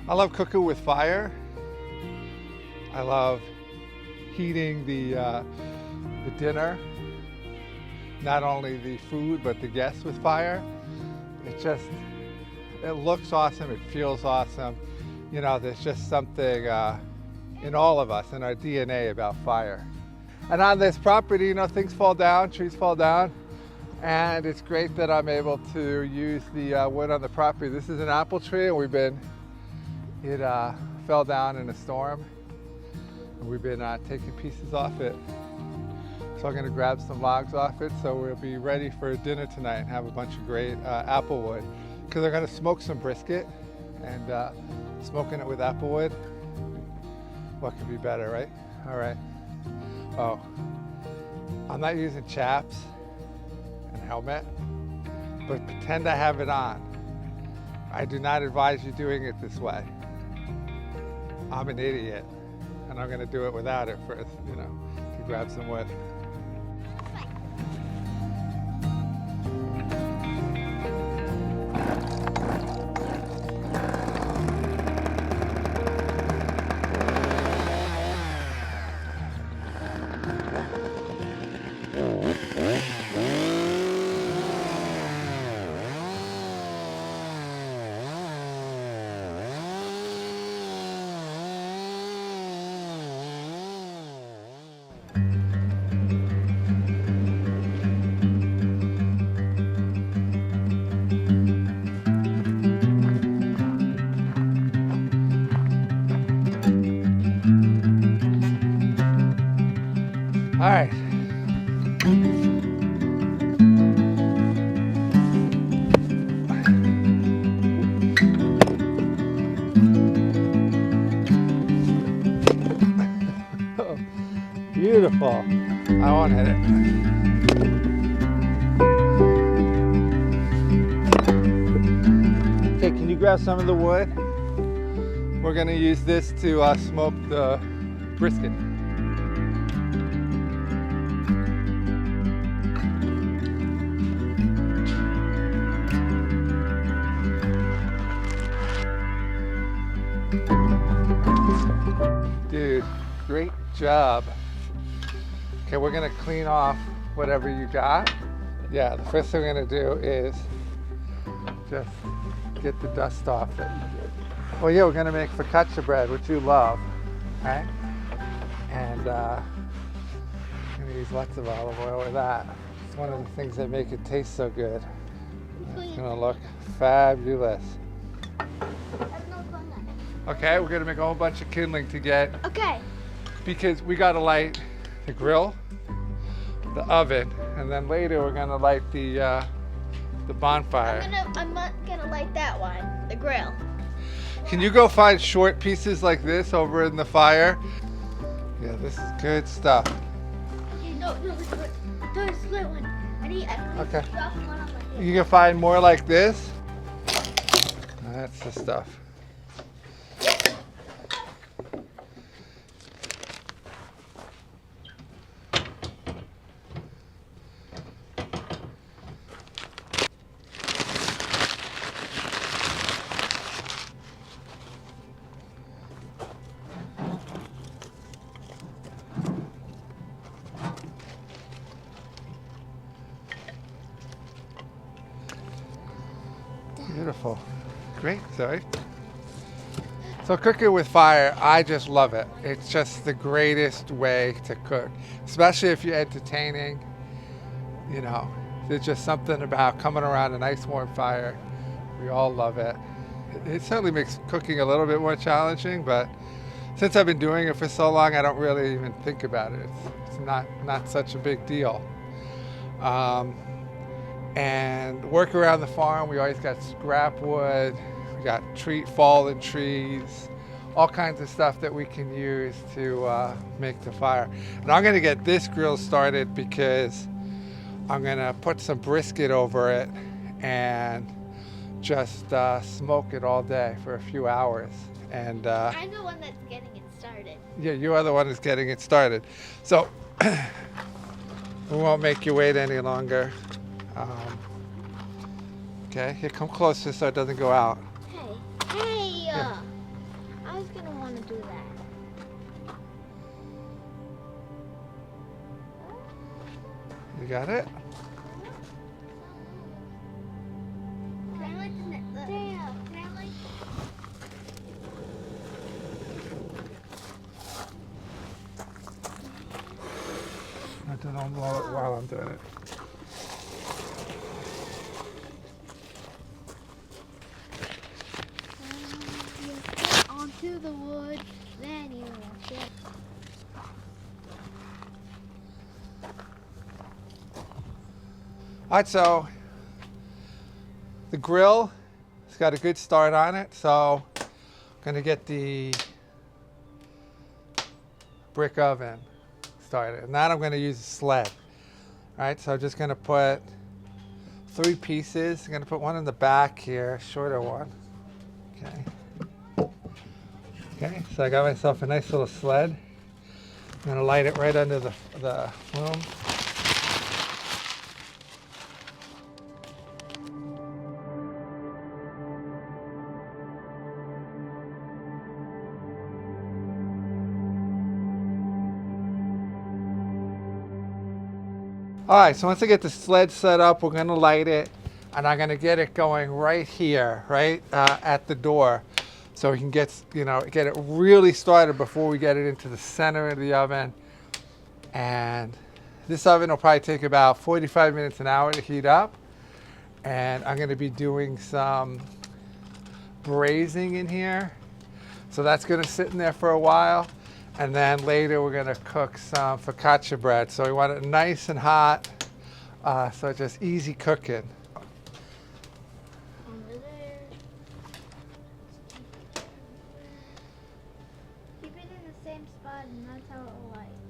I love cooking with fire. I love heating the dinner, not only the food but the guests with fire. It looks awesome, it feels awesome. You know, there's just something in all of us, in our DNA about fire. And on this property, you know, things fall down, trees fall down, and it's great that I'm able to use the wood on the property. This is an apple tree, and it fell down in a storm, and we've been taking pieces off it. So I'm going to grab some logs off it, so we'll be ready for dinner tonight and have a bunch of great apple wood. Because I'm going to smoke some brisket, and smoking it with apple wood, what could be better, right? All right. Oh, I'm not using chaps and helmet, but pretend I have it on. I do not advise you doing it this way. I'm an idiot, and I'm going to do it without it first, you know, to grab some wood. All right. Oh, beautiful. I won't hit it. Okay, can you grab some of the wood? We're going to use this to smoke the brisket. Dude, great job. Okay, we're gonna clean off whatever you got. Yeah, the first thing we're gonna do is just get the dust off it. Well, yeah, we're gonna make focaccia bread, which you love, right? And I'm gonna use lots of olive oil with that. It's one of the things that make it taste so good. It's gonna look fabulous. Okay, we're gonna make a whole bunch of kindling to get. Okay. Because we gotta light the grill, the oven, and then later we're gonna light the bonfire. I'm not gonna light that one, the grill. Can you go find short pieces like this over in the fire? Yeah, this is good stuff. Okay, no, there's a split one. I need Okay. to drop one on my You can find more like this. That's the stuff. Beautiful. Great, Zoe. So cooking with fire, I just love it. It's just the greatest way to cook, especially if you're entertaining. You know, there's just something about coming around a nice warm fire. We all love it. It certainly makes cooking a little bit more challenging, but since I've been doing it for so long, I don't really even think about it. It's not such a big deal. And work around the farm, we always got scrap wood, we got fallen trees, all kinds of stuff that we can use to make the fire. And I'm gonna get this grill started because I'm gonna put some brisket over it and just smoke it all day for a few hours. And I'm the one that's getting it started. Yeah, you are the one who's getting it started. So we won't make you wait any longer. Okay, here, come closer so it doesn't go out. Hey. Yeah. was gonna want to do that. You got it? Can I light the Damn. Can I light Don't blow it while I'm doing it. You get onto the wood, then you lift it. All right, so the grill has got a good start on it. So I'm gonna get the brick oven started. And now I'm gonna use a sled. All right, so I'm just gonna put 3 pieces. I'm gonna put one in the back here, shorter one. Okay. Okay, so I got myself a nice little sled. I'm gonna light it right under the room. All right, so once I get the sled set up, we're gonna light it, and I'm gonna get it going right here, right at the door, so we can get it really started before we get it into the center of the oven. And this oven will probably take about 45 minutes, an hour to heat up. And I'm gonna be doing some braising in here, so that's gonna sit in there for a while. And then later we're gonna cook some focaccia bread. So we want it nice and hot, so it's just easy cooking. Over there. Keep it in the same spot and that's how it will light.